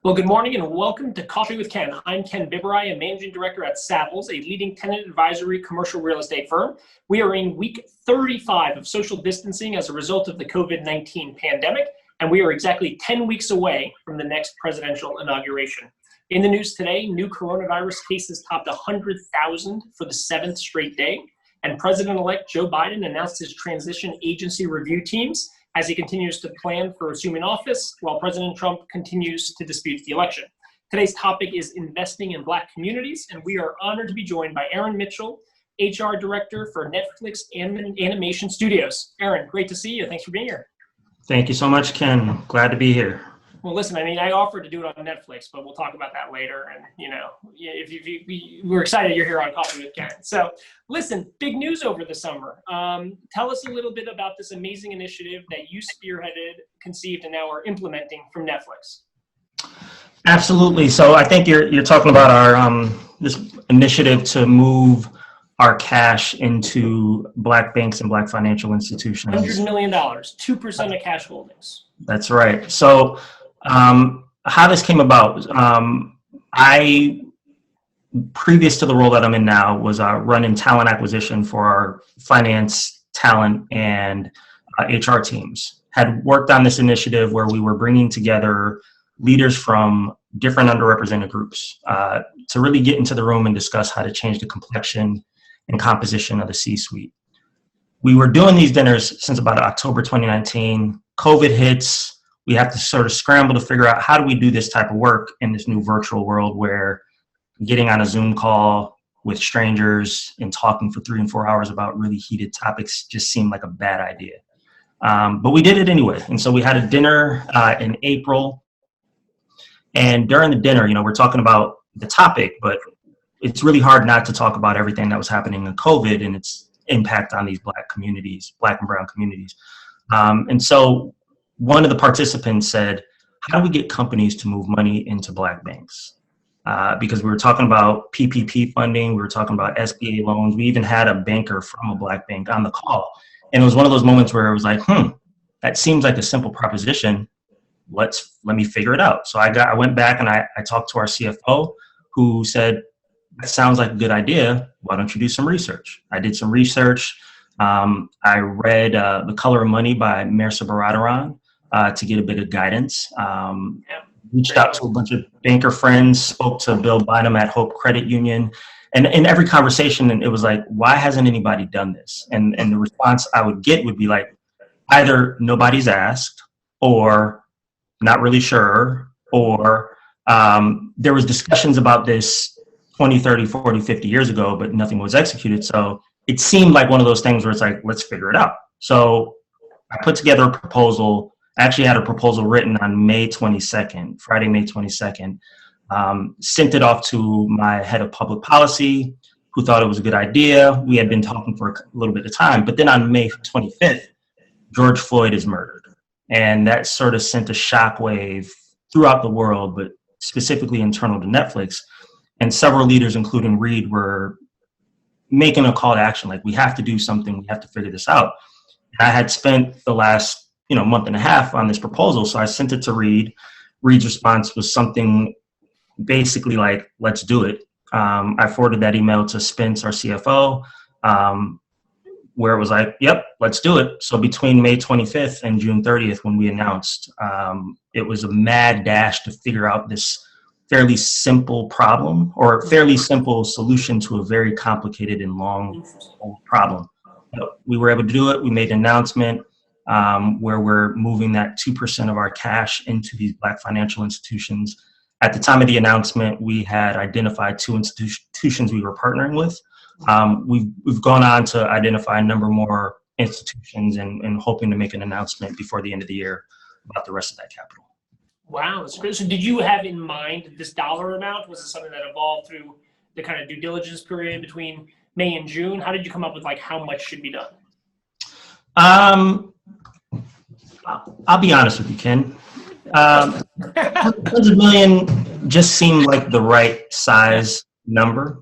Well, good morning and welcome to Coffee with Ken. I'm Ken Biberai, a managing director at Savills, a leading tenant advisory commercial real estate firm. We are in week 35 of social distancing as a result of the COVID-19 pandemic, and we are exactly 10 weeks away from the next presidential inauguration. In the news today, new coronavirus cases topped 100,000 for the seventh straight day, and President-elect Joe Biden announced his transition agency review teams as he continues to plan for assuming office, while President Trump continues to dispute the election. Today's topic is investing in Black communities, and we are honored to be joined by Aaron Mitchell, HR Director for Netflix Animation Studios. Aaron, great to see you. Thanks for being here. Thank you so much, Ken. Glad to be here. Well, listen, I offered to do it on Netflix, but we'll talk about that later. And, we're excited you're here on Coffee with Ken. So, listen, big news over the summer. Tell us a little bit about this amazing initiative that you spearheaded, conceived, and now are implementing from Netflix. Absolutely. So I think you're talking about our this initiative to move our cash into Black banks and Black financial institutions. $100 million, 2% of cash holdings. That's right. So how this came about, I, previous to the role that I'm in now, was running talent acquisition for our finance, talent, and HR teams. Had worked on this initiative where we were bringing together leaders from different underrepresented groups to really get into the room and discuss how to change the complexion and composition of the C-suite. We were doing these dinners since about October 2019. COVID hits. We have to sort of scramble to figure out how do we do this type of work in this new virtual world where getting on a Zoom call with strangers and talking for 3 and 4 hours about really heated topics just seemed like a bad idea. But we did it anyway. And so we had a dinner in April. And during the dinner, we're talking about the topic, but it's really hard not to talk about everything that was happening in COVID and its impact on these Black communities, Black and brown communities. And so one of the participants said, how do we get companies to move money into Black banks? Because we were talking about PPP funding, we were talking about SBA loans. We even had a banker from a Black bank on the call. And it was one of those moments where it was like, that seems like a simple proposition. Let me figure it out. So I went back and I talked to our CFO, who said, that sounds like a good idea. Why don't you do some research? I did some research. I read The Color of Money by Mehrsa Baradaran to get a bit of guidance. Reached out to a bunch of banker friends, spoke to Bill Bynum at Hope Credit Union. And in every conversation, it was like, why hasn't anybody done this? And the response I would get would be like, either nobody's asked, or not really sure, or there was discussions about this 20, 30, 40, 50 years ago, but nothing was executed. So it seemed like one of those things where it's like, let's figure it out. So I put together a proposal. I actually had a proposal written on May 22nd, Friday, May 22nd, sent it off to my head of public policy, who thought it was a good idea. We had been talking for a little bit of time, but then on May 25th, George Floyd is murdered. And that sort of sent a shockwave throughout the world, but specifically internal to Netflix. And several leaders, including Reed, were making a call to action, like, we have to do something, we have to figure this out. I had spent the last month and a half on this proposal, so I sent it to Reed. Reed's response was something basically like, let's do it. I forwarded that email to Spence, our CFO, where it was like, yep, let's do it. So between May 25th and June 30th, when we announced, it was a mad dash to figure out this fairly simple problem, or fairly simple solution to a very complicated and long problem. But we were able to do it. We made an announcement where we're moving that 2% of our cash into these Black financial institutions. At the time of the announcement, we had identified 2 institutions we were partnering with. We've gone on to identify a number more institutions and hoping to make an announcement before the end of the year about the rest of that capital. Wow, that's great. So did you have in mind this dollar amount? Was it something that evolved through the kind of due diligence period between May and June? How did you come up with like how much should be done? I'll be honest with you, Ken. 100 million just seemed like the right size number.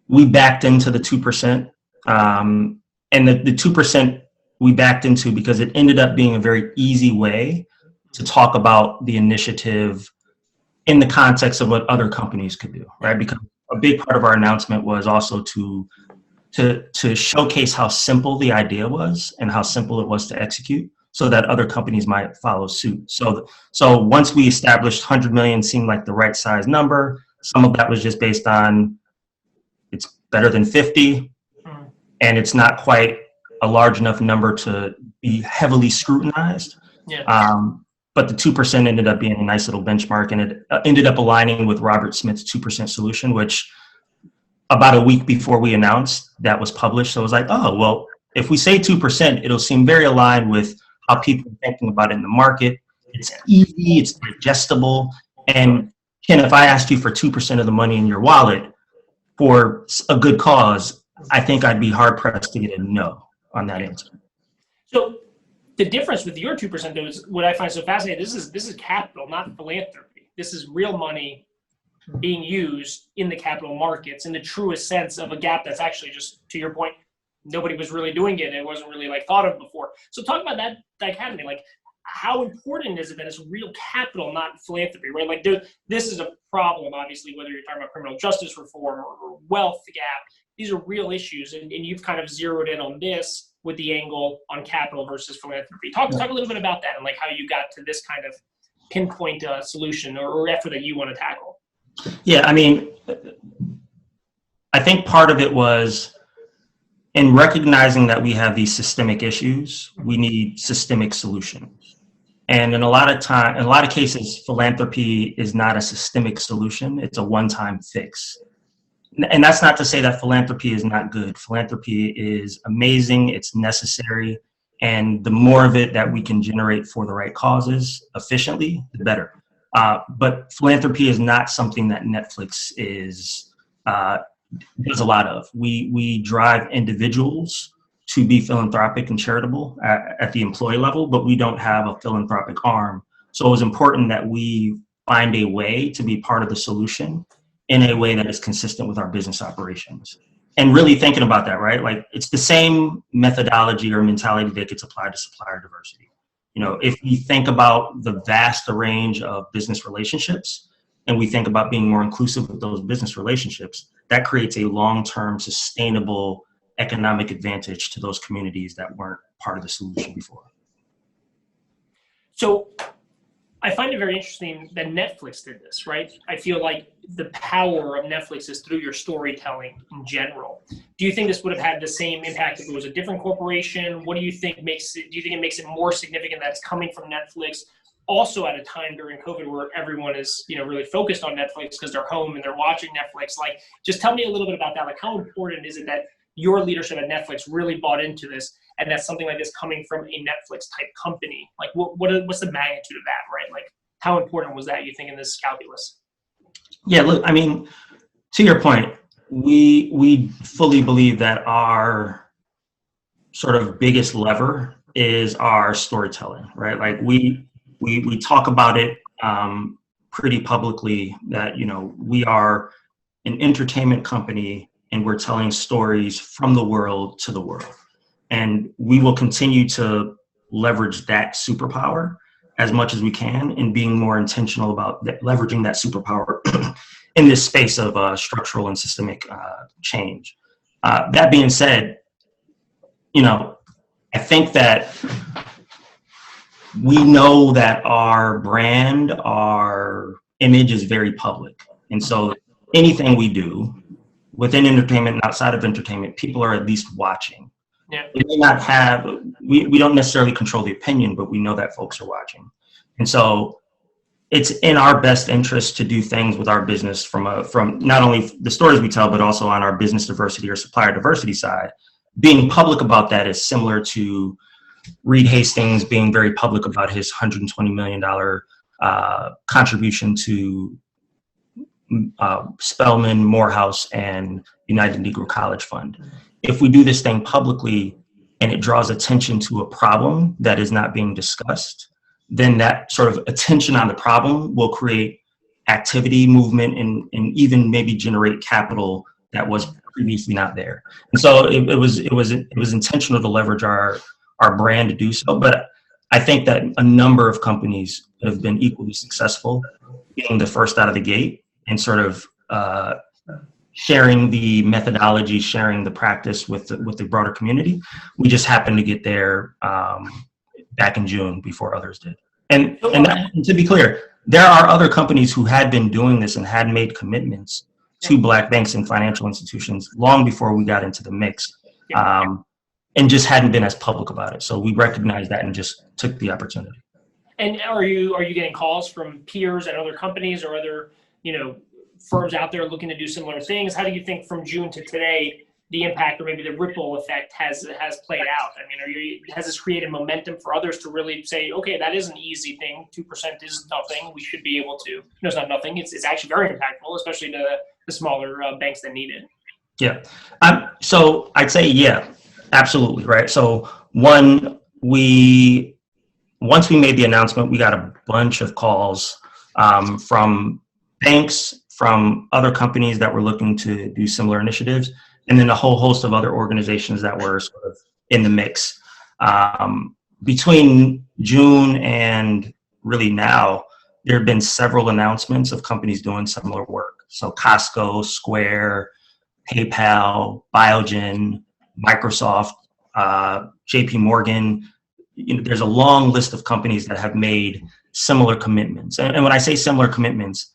We backed into the 2%, and the 2% we backed into because it ended up being a very easy way to talk about the initiative in the context of what other companies could do, right? Because a big part of our announcement was also to showcase how simple the idea was and how simple it was to execute, so that other companies might follow suit. So once we established 100 million seemed like the right size number. Some of that was just based on it's better than 50, and it's not quite a large enough number to be heavily scrutinized. Yeah. But the 2% ended up being a nice little benchmark, and it ended up aligning with Robert Smith's 2% solution, which about a week before we announced that was published. So I was like, oh, well, if we say 2%, it'll seem very aligned with how people are thinking about it in the market. It's easy, it's digestible. And Ken, if I asked you for 2% of the money in your wallet for a good cause, I think I'd be hard pressed to get a no on that answer. So the difference with your 2% though is what I find so fascinating. This is capital, not philanthropy. This is real money being used in the capital markets in the truest sense of a gap that's actually, just to your point, nobody was really doing it. It wasn't really like thought of before. So talk about that dichotomy. Like, how important is it that it's real capital, not philanthropy, right? Like, this is a problem, obviously, whether you're talking about criminal justice reform or wealth gap. These are real issues, and you've kind of zeroed in on this with the angle on capital versus philanthropy. Talk a little bit about that and like how you got to this kind of pinpoint solution or effort that you want to tackle. Yeah, I mean, I think part of it was in recognizing that we have these systemic issues, we need systemic solutions. And in a lot of cases, philanthropy is not a systemic solution. It's a one-time fix. And that's not to say that philanthropy is not good. Philanthropy is amazing. It's necessary. And the more of it that we can generate for the right causes efficiently, the better. But philanthropy is not something that Netflix does a lot of. We drive individuals to be philanthropic and charitable at the employee level, but we don't have a philanthropic arm. So it was important that we find a way to be part of the solution in a way that is consistent with our business operations. And really thinking about that, right? Like, it's the same methodology or mentality that gets applied to supplier diversity. You know, if we think about the vast range of business relationships and we think about being more inclusive with those business relationships, that creates a long-term sustainable economic advantage to those communities that weren't part of the solution before. So I find it very interesting that Netflix did this, right? I feel like the power of Netflix is through your storytelling in general. Do you think this would have had the same impact if it was a different corporation? What do you think makes it, do you think it makes it more significant that it's coming from Netflix? Also at a time during COVID where everyone is, really focused on Netflix because they're home and they're watching Netflix. Like, just tell me a little bit about that. Like, how important is it that your leadership at Netflix really bought into this, and that's something like this coming from a Netflix type company? Like, what's the magnitude of that, right? Like, how important was that, you think, in this calculus? Yeah, look, I mean, to your point, we fully believe that our sort of biggest lever is our storytelling, right? Like, we talk about it pretty publicly that, we are an entertainment company and we're telling stories from the world to the world. And we will continue to leverage that superpower as much as we can and being more intentional about leveraging that superpower in this space of structural and systemic change. That being said, I think that we know that our brand, our image is very public. And so anything we do within entertainment and outside of entertainment, people are at least watching. Yeah. We may not have, we don't necessarily control the opinion, but we know that folks are watching. And so it's in our best interest to do things with our business from not only the stories we tell, but also on our business diversity or supplier diversity side. Being public about that is similar to Reed Hastings being very public about his $120 million contribution to Spelman, Morehouse, and United Negro College Fund. If we do this thing publicly and it draws attention to a problem that is not being discussed, then that sort of attention on the problem will create activity, movement, and even maybe generate capital that was previously not there. And so it was intentional to leverage our brand to do so. But I think that a number of companies have been equally successful being the first out of the gate and sort of sharing the methodology, sharing the practice with the broader community. We just happened to get there back in June before others did. And to be clear, there are other companies who had been doing this and had made commitments to Black banks and financial institutions long before we got into the mix, and just hadn't been as public about it. So we recognized that and just took the opportunity. And are you getting calls from peers at other companies or other, firms out there looking to do similar things? How do you think from June to today, the impact or maybe the ripple effect has played out? I mean, has this created momentum for others to really say, okay, that is an easy thing. 2% is nothing. We should be able to. No, it's not nothing. It's actually very impactful, especially to the smaller banks that need it. Yeah. So I'd say, yeah, absolutely. Right. So once we made the announcement, we got a bunch of calls from banks, from other companies that were looking to do similar initiatives, and then a whole host of other organizations that were sort of in the mix. Between June and really now, there have been several announcements of companies doing similar work. So Costco, Square, PayPal, Biogen, Microsoft, JP Morgan. There's a long list of companies that have made similar commitments. And when I say similar commitments,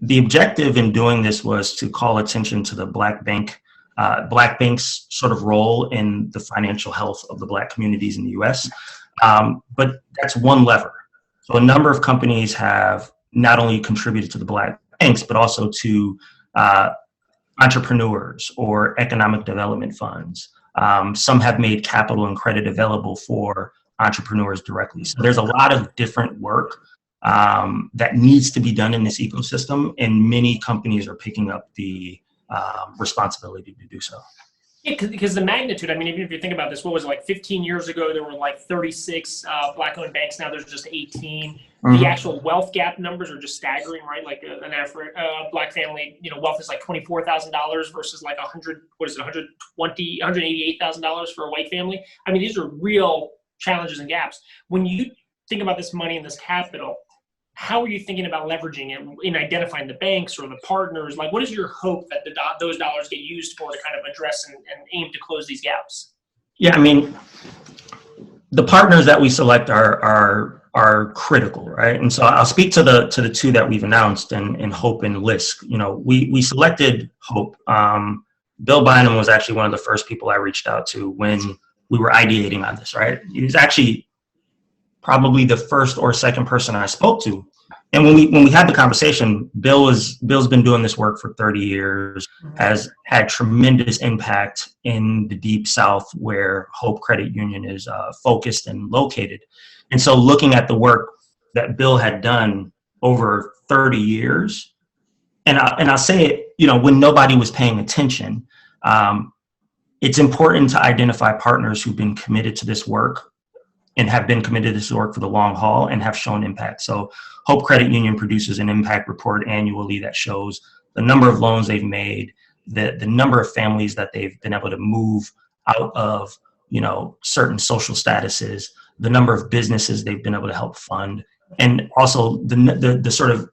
the objective in doing this was to call attention to the Black banks' sort of role in the financial health of the Black communities in the U.S. But that's one lever. So a number of companies have not only contributed to the Black banks, but also to entrepreneurs or economic development funds. Some have made capital and credit available for entrepreneurs directly. So there's a lot of different work that needs to be done in this ecosystem, and many companies are picking up the responsibility to do so. Yeah, because the magnitude, I mean, even if you think about this, what was it, like 15 years ago, there were like 36 Black-owned banks. Now there's just 18. The actual wealth gap numbers are just staggering, right? Like an average Black family, wealth is like $24,000 versus like $188,000 for a white family. I mean, these are real challenges and gaps. When you think about this money and this capital, how are you thinking about leveraging it in identifying the banks or the partners? Like, what is your hope that those dollars get used for to kind of address and aim to close these gaps? Yeah, I mean, the partners that we select are critical, right? And so I'll speak to the two that we've announced, and Hope and Lisk. We selected Hope. Bill Bynum was actually one of the first people I reached out to when we were ideating on this, right? He was actually probably the first or second person I spoke to. And when we had the conversation, Bill's been doing this work for 30 years, has had tremendous impact in the Deep South where Hope Credit Union is focused and located. And so looking at the work that Bill had done over 30 years, and I'll say it, when nobody was paying attention, it's important to identify partners who've been committed to this work and have been committed to this work for the long haul and have shown impact. So Hope Credit Union produces an impact report annually that shows the number of loans they've made, the number of families that they've been able to move out of, certain social statuses, the number of businesses they've been able to help fund, and also the sort of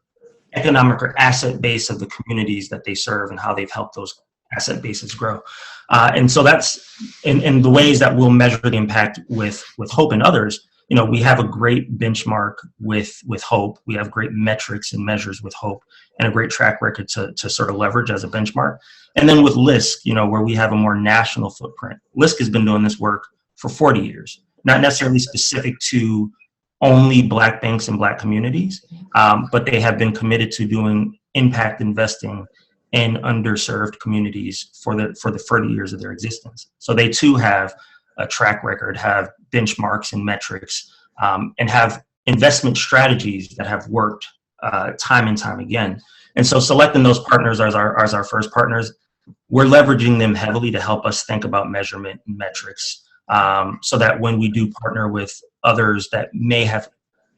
economic or asset base of the communities that they serve and how they've helped those asset bases grow. And so that's in the ways that we'll measure the impact with Hope and others. We have a great benchmark with Hope. We have great metrics and measures with Hope and a great track record to sort of leverage as a benchmark. And then with Lisk, where we have a more national footprint. Lisk has been doing this work for 40 years, not necessarily specific to only Black banks and Black communities, but they have been committed to doing impact investing in underserved communities for the 30 years of their existence. So they too have a track record, have benchmarks and metrics, and have investment strategies that have worked time and time again. And so selecting those partners as our first partners, we're leveraging them heavily to help us think about measurement and metrics, so that when we do partner with others that may have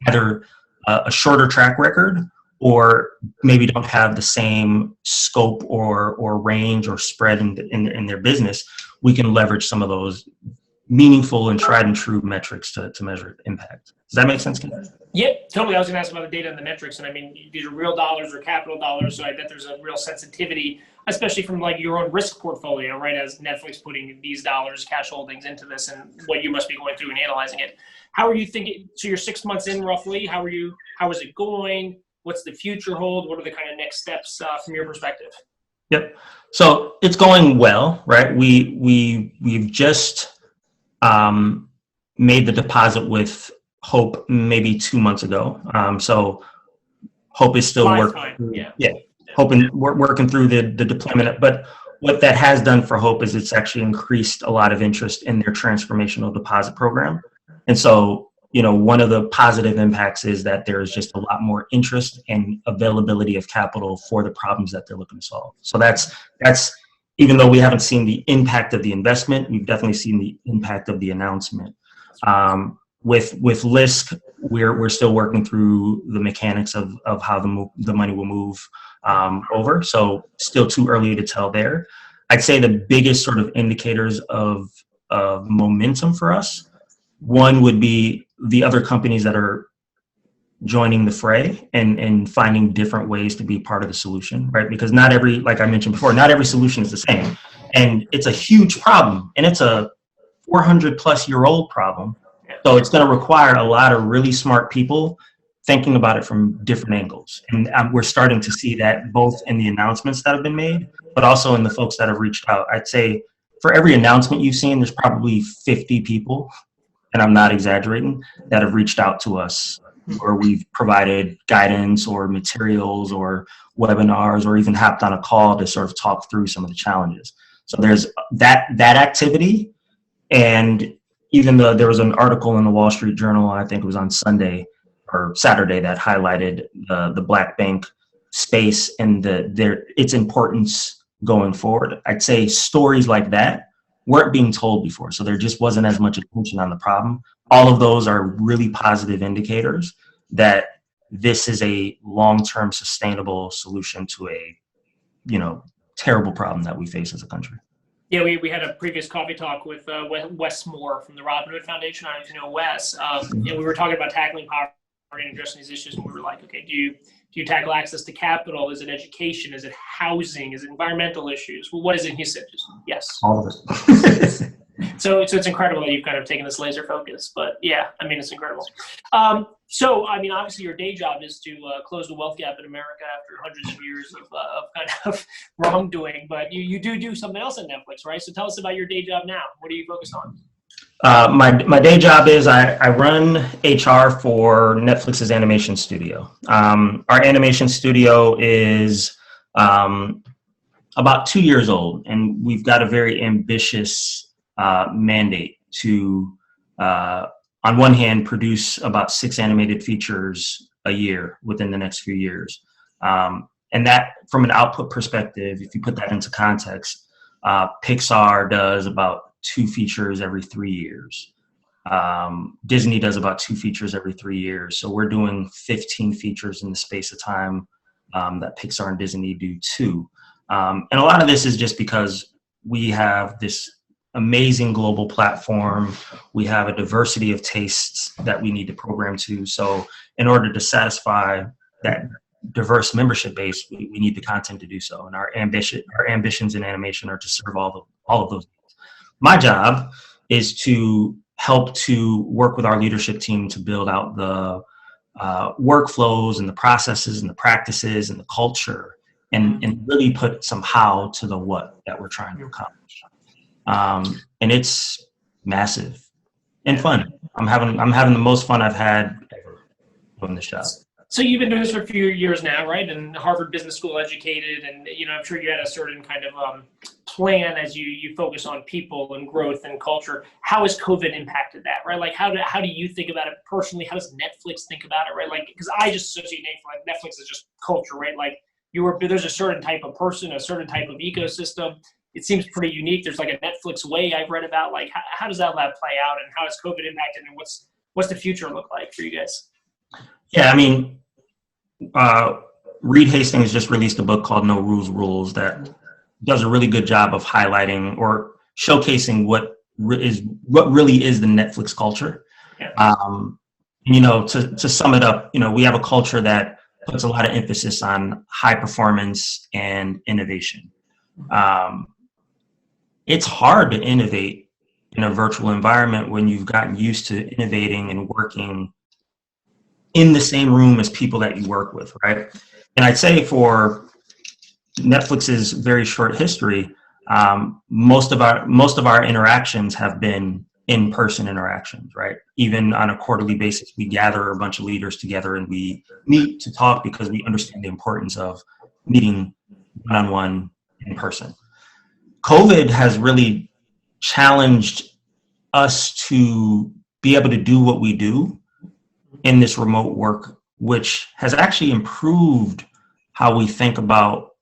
either a shorter track record or maybe don't have the same scope or range or spread in their business, we can leverage some of those meaningful and tried and true metrics to measure impact. Does that make sense, Ken? Yep, totally. I was going to ask about the data and the metrics, and I mean, these are real dollars or capital dollars, so I bet there's a real sensitivity, especially from like your own risk portfolio, right? As Netflix putting these dollars, cash holdings into this, and what you must be going through and analyzing it. How are you thinking? So you're 6 months in, roughly. How are you? How is it going? What's the future hold? What are the kind of next steps from your perspective? Yep. So it's going well, right? We've just made the deposit with Hope maybe 2 months ago. So Hope is still working. Yeah. We're working through the deployment. But what that has done for Hope is it's actually increased a lot of interest in their transformational deposit program. And so, one of the positive impacts is that there is just a lot more interest and availability of capital for the problems that they're looking to solve. So that's even though we haven't seen the impact of the investment, we've definitely seen the impact of the announcement. With Lisk, we're still working through the mechanics of how the money will move over. So still too early to tell there. I'd say the biggest sort of indicators of momentum for us, one would be the other companies that are joining the fray and finding different ways to be part of the solution, right? Because like I mentioned before, not every solution is the same. And it's a huge problem, and it's a 400-plus-year-old problem. So it's going to require a lot of really smart people thinking about it from different angles. And we're starting to see that both in the announcements that have been made, but also in the folks that have reached out. I'd say for every announcement you've seen, there's probably 50 people, and I'm not exaggerating, that have reached out to us where we've provided guidance or materials or webinars or even hopped on a call to sort of talk through some of the challenges. So there's that activity. And even though there was an article in the Wall Street Journal, I think it was on Sunday or Saturday, that highlighted the Black Bank space and its importance going forward. I'd say stories like that weren't being told before, so there just wasn't as much attention on the problem. All of those are really positive indicators that this is a long-term sustainable solution to a terrible problem that we face as a country. Yeah, we had a previous coffee talk with Wes Moore from the Robin Hood Foundation. I don't know if you know Wes. We were talking about tackling poverty and addressing these issues, and we were like, okay, do you tackle access to capital? Is it education? Is it housing? Is it environmental issues? Well, what is it? He said, yes. All of it. So it's incredible that you've kind of taken this laser focus. But yeah, I mean, it's incredible. So, I mean, obviously your day job is to close the wealth gap in America after hundreds of years of kind of wrongdoing. But you do something else at Netflix, right? So tell us about your day job now. What are you focused on? My day job is I run HR for Netflix's animation studio. Our animation studio is about 2 years old, and we've got a very ambitious mandate to, on one hand, produce about 6 animated features a year within the next few years. And that, from an output perspective, if you put that into context, Pixar does about 2 features every 3 years. Disney does about 2 features every 3 years. So we're doing 15 features in the space of time that Pixar and Disney do too. And a lot of this is just because we have this amazing global platform. We have a diversity of tastes that we need to program to. So in order to satisfy that diverse membership base, we need the content to do so. And our ambitions in animation are to serve all of those. My job is to help to work with our leadership team to build out the workflows and the processes and the practices and the culture, and really put some how to the what that we're trying to accomplish. And it's massive and fun. I'm having the most fun I've had ever doing this job. So you've been doing this for a few years now, right? And Harvard Business School educated, and I'm sure you had a certain kind of plan as you focus on people and growth and culture. How has COVID impacted that, right? Like how do you think about it personally? How does Netflix think about it, right? Like, because I just associate Netflix as just culture, right? Like there's a certain type of person, a certain type of ecosystem. It seems pretty unique. There's like a Netflix way I've read about. Like how does that lab play out, and how has COVID impacted, and what's the future look like for you guys? Yeah, I mean, Reed Hastings just released a book called No Rules Rules that does a really good job of highlighting or showcasing what is what really is the Netflix culture. Yeah. To sum it up, we have a culture that puts a lot of emphasis on high performance and innovation. It's hard to innovate in a virtual environment when you've gotten used to innovating and working in the same room as people that you work with, right? And I'd say for Netflix's very short history, most of our interactions have been in-person interactions, right? Even on a quarterly basis, we gather a bunch of leaders together and we meet to talk because we understand the importance of meeting one-on-one in person. COVID has really challenged us to be able to do what we do in this remote work, which has actually improved how we think about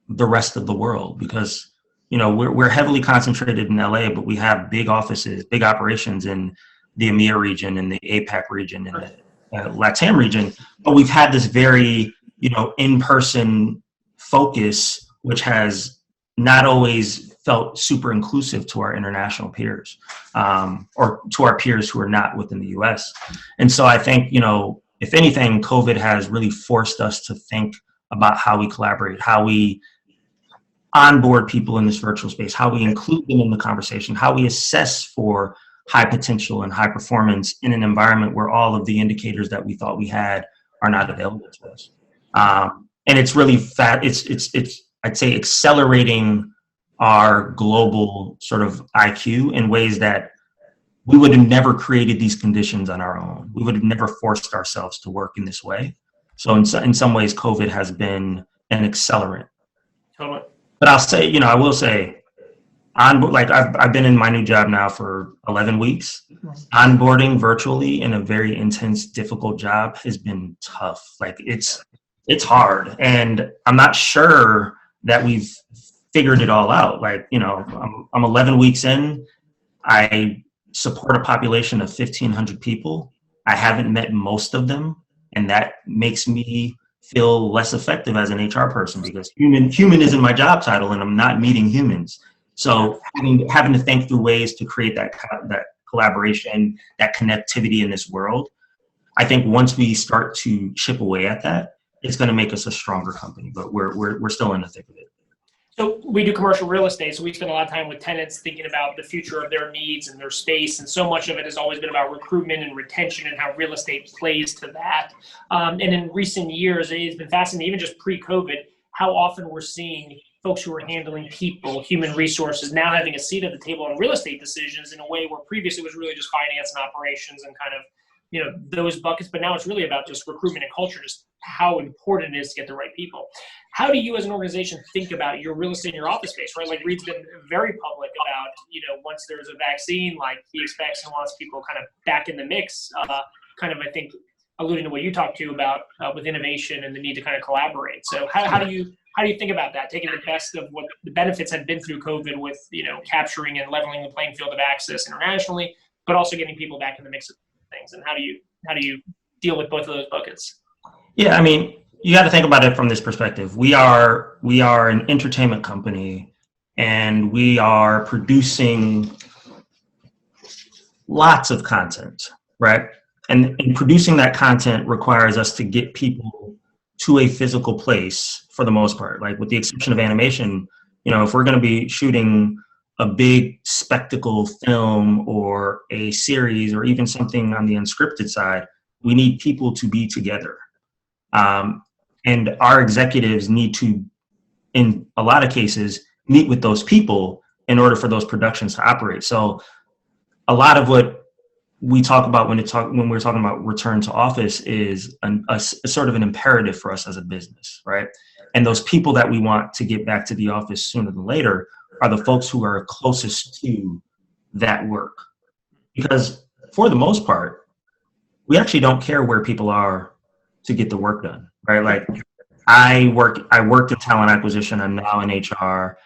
the rest of the world, because we're heavily concentrated in LA, but we have big offices, big operations in the EMEA region and the APAC region and the LATAM region. But we've had this very, in-person focus, which has not always felt super inclusive to our international peers, or to our peers who are not within the US. And so I think, if anything, COVID has really forced us to think about how we collaborate, how we onboard people in this virtual space, how we include them in the conversation, how we assess for high potential and high performance in an environment where all of the indicators that we thought we had are not available to us. And it's really it's I'd say accelerating our global sort of IQ in ways that we would have never created these conditions on our own. We would have never forced ourselves to work in this way. So in some ways, COVID has been an accelerant. Totally. But I will say, I've been in my new job now for 11 weeks. Onboarding virtually in a very intense, difficult job has been tough. It's hard, and I'm not sure that we've figured it all out. I'm 11 weeks in. I support a population of 1,500 people. I haven't met most of them, and that makes me feel less effective as an HR person because human isn't my job title and I'm not meeting humans. So having to think through ways to create that collaboration, that connectivity in this world, I think once we start to chip away at that, it's going to make us a stronger company, but we're still in the thick of it. So we do commercial real estate, so we spend a lot of time with tenants thinking about the future of their needs and their space, and so much of it has always been about recruitment and retention and how real estate plays to that. And in recent years, it's been fascinating, even just pre-COVID, how often we're seeing folks who are handling people, human resources, now having a seat at the table on real estate decisions in a way where previously it was really just finance and operations and kind of those buckets, but now it's really about just recruitment and culture, just how important it is to get the right people. How do you as an organization think about your real estate and your office space, right? Like Reed's been very public about, once there's a vaccine, like he expects and wants people kind of back in the mix, kind of, I think, alluding to what you talked to about with innovation and the need to kind of collaborate. So how do you think about that, taking the best of what the benefits have been through COVID with, capturing and leveling the playing field of access internationally, but also getting people back in the mix of things, and how do you deal with both of those buckets? Yeah, I mean, you got to think about it from this perspective. We are an entertainment company, and we are producing lots of content, right? And producing that content requires us to get people to a physical place for the most part. Like with the exception of animation, if we're going to be shooting a big spectacle film or a series or even something on the unscripted side, we need people to be together. And our executives need to, in a lot of cases, meet with those people in order for those productions to operate. So a lot of what we talk about when we're talking about return to office is a sort of an imperative for us as a business, right? And those people that we want to get back to the office sooner than later are the folks who are closest to that work. Because for the most part, we actually don't care where people are to get the work done, right? Like I worked in talent acquisition. I'm now in HR.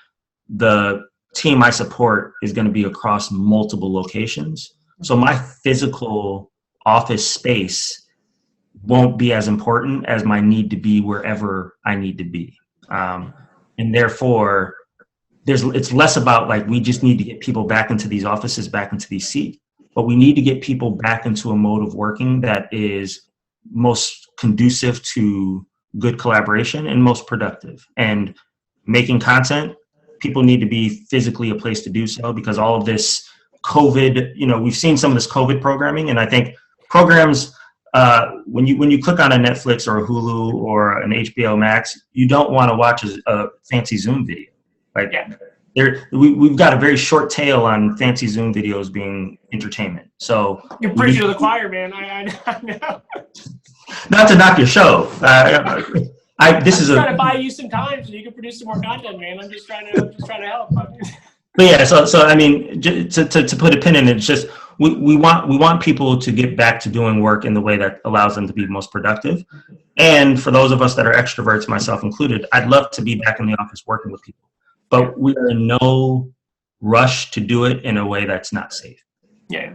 The team I support is going to be across multiple locations. So my physical office space won't be as important as my need to be wherever I need to be. And therefore, it's less about like, we just need to get people back into these offices, back into these seats, but we need to get people back into a mode of working that is most conducive to good collaboration and most productive. And making content, people need to be physically a place to do so, because all of this COVID, we've seen some of this COVID programming, and I think programs, when you click on a Netflix or a Hulu or an HBO Max, you don't want to watch a fancy Zoom video. Like, we've got a very short tail on fancy Zoom videos being entertainment. So you're preaching to the choir, man. I know. Not to knock your show. This is trying to buy you some time so you can produce some more content, man. I'm just trying to help. But yeah, so I mean, to put a pin in it, it's just we want people to get back to doing work in the way that allows them to be most productive. And for those of us that are extroverts, myself included, I'd love to be back in the office working with people. But we're in no rush to do it in a way that's not safe. Yeah.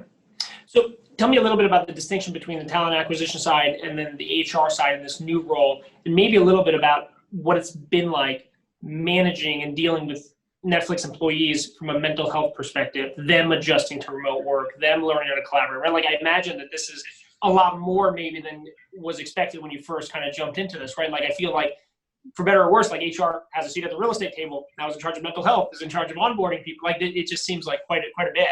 So tell me a little bit about the distinction between the talent acquisition side and then the HR side in this new role, and maybe a little bit about what it's been like managing and dealing with Netflix employees from a mental health perspective, them adjusting to remote work, them learning how to collaborate, right? Like, I imagine that this is a lot more maybe than was expected when you first kind of jumped into this, right? Like, I feel like, for better or worse, like, HR has a seat at the real estate table, now is in charge of mental health, is in charge of onboarding people. Like, it just seems like quite a bit.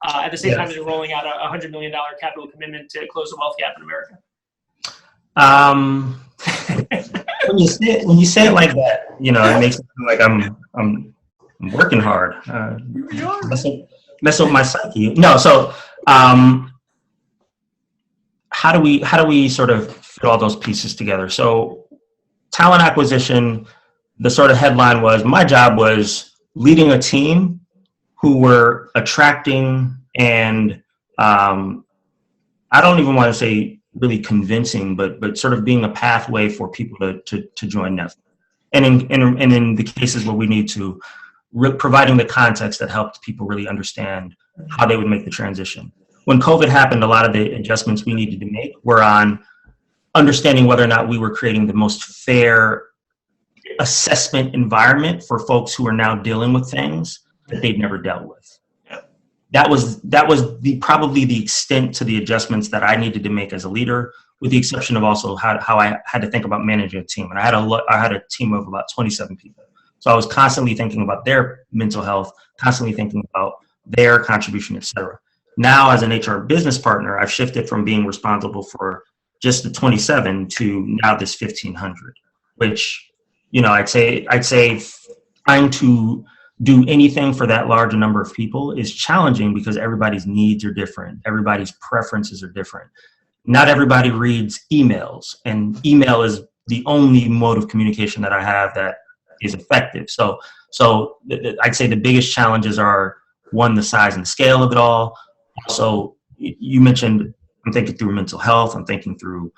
At the same time as you're rolling out a $100 million capital commitment to close the wealth gap in America. When you say it like that, it makes it feel like I'm working hard. Mess up my psyche. No, so how do we sort of fit all those pieces together? So talent acquisition, the sort of headline was, my job was leading a team who were attracting and I don't even want to say really convincing, but sort of being a pathway for people to join Netflix. And in the cases where we need to, providing the context that helped people really understand how they would make the transition. When COVID happened, a lot of the adjustments we needed to make were on understanding whether or not we were creating the most fair assessment environment for folks who are now dealing with things that they'd never dealt with. That was probably the extent to the adjustments that I needed to make as a leader, with the exception of also how I had to think about managing a team. And I had a team of about 27 people. So I was constantly thinking about their mental health, constantly thinking about their contribution, et cetera. Now, as an HR business partner, I've shifted from being responsible for just the 27 to now this 1,500, which, I'd say trying to do anything for that large a number of people is challenging, because everybody's needs are different. Everybody's preferences are different. Not everybody reads emails, and email is the only mode of communication that I have that is effective. So I'd say the biggest challenges are, one, the size and scale of it all. Also, you mentioned, I'm thinking through mental health. I'm thinking through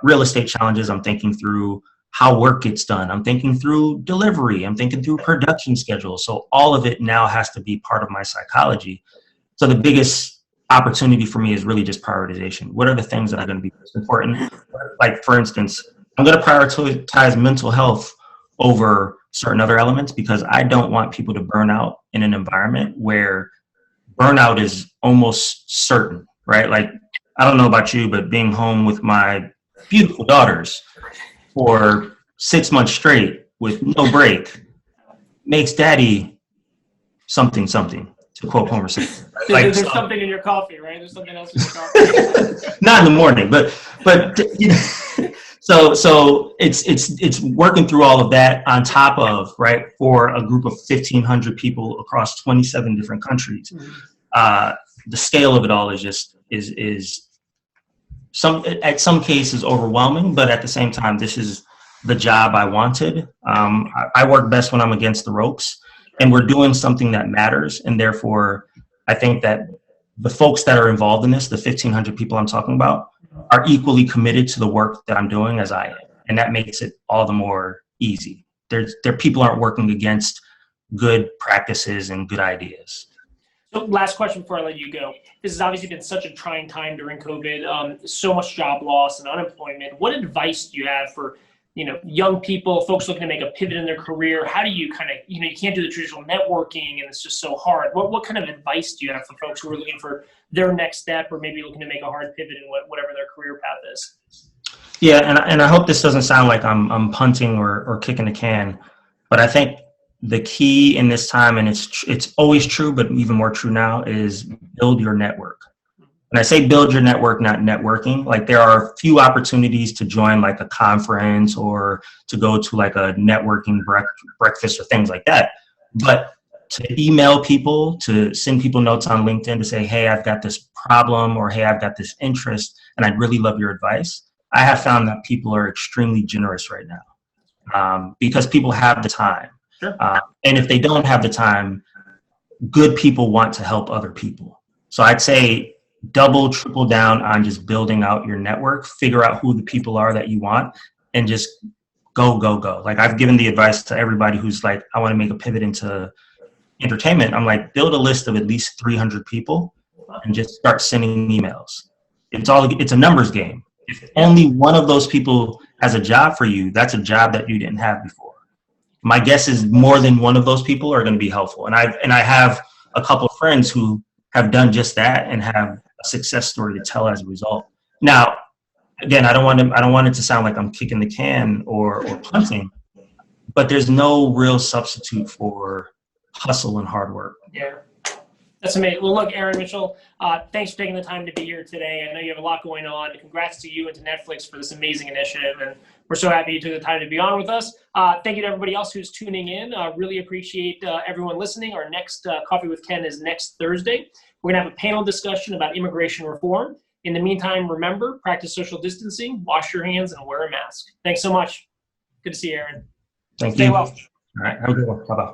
real estate challenges. I'm thinking through how work gets done. I'm thinking through delivery. I'm thinking through production schedules. So all of it now has to be part of my psychology. So the biggest opportunity for me is really just prioritization. What are the things that are going to be most important? Like, for instance, I'm going to prioritize mental health over certain other elements, because I don't want people to burn out in an environment where burnout is almost certain, right? Like, I don't know about you, but being home with my beautiful daughters for 6 months straight with no break makes daddy something, to quote Homer Simpson. There's something in your coffee, right? There's something else in your coffee. Not in the morning, but so it's working through all of that on top of, right, for a group of 1,500 people across 27 different countries. The scale of it all is at some cases overwhelming, but at the same time, this is the job I wanted. I work best when I'm against the ropes, and we're doing something that matters. And therefore, I think that the folks that are involved in this, the 1,500 people I'm talking about, are equally committed to the work that I'm doing as I am. And that makes it all the more easy. Their people aren't working against good practices and good ideas. So last question before I let you go. This has obviously been such a trying time during COVID, so much job loss and unemployment. What advice do you have for young people, folks looking to make a pivot in their career? How do you kind of, you can't do the traditional networking and it's just so hard. What kind of advice do you have for folks who are looking for their next step or maybe looking to make a hard pivot in whatever their career path is? Yeah, and I hope this doesn't sound like I'm punting or kicking the can, but I think the key in this time, and it's always true, but even more true now, is build your network. And I say build your network, not networking. Like there are a few opportunities to join like a conference or to go to like a networking breakfast or things like that. But to email people, to send people notes on LinkedIn to say, hey, I've got this problem, or hey, I've got this interest and I'd really love your advice. I have found that people are extremely generous right now because people have the time. Sure. And if they don't have the time, good people want to help other people. So I'd say double, triple down on just building out your network, figure out who the people are that you want, and just go. Like I've given the advice to everybody who's like, I want to make a pivot into entertainment. I'm like, build a list of at least 300 people and just start sending emails. It's a numbers game. If only one of those people has a job for you, that's a job that you didn't have before. My guess is more than one of those people are going to be helpful. And I have a couple of friends who have done just that and have a success story to tell as a result. Now, again, I don't want it to sound like I'm kicking the can or punting, but there's no real substitute for hustle and hard work. Yeah. That's amazing. Well, look, Aaron Mitchell, thanks for taking the time to be here today. I know you have a lot going on. Congrats to you and to Netflix for this amazing initiative. And we're so happy you took the time to be on with us. Thank you to everybody else who's tuning in. Really appreciate everyone listening. Our next Coffee with Ken is next Thursday. We're going to have a panel discussion about immigration reform. In the meantime, remember, practice social distancing, wash your hands, and wear a mask. Thanks so much. Good to see you, Aaron. Thank Stay you. well. All right. Have a good one. Bye-bye.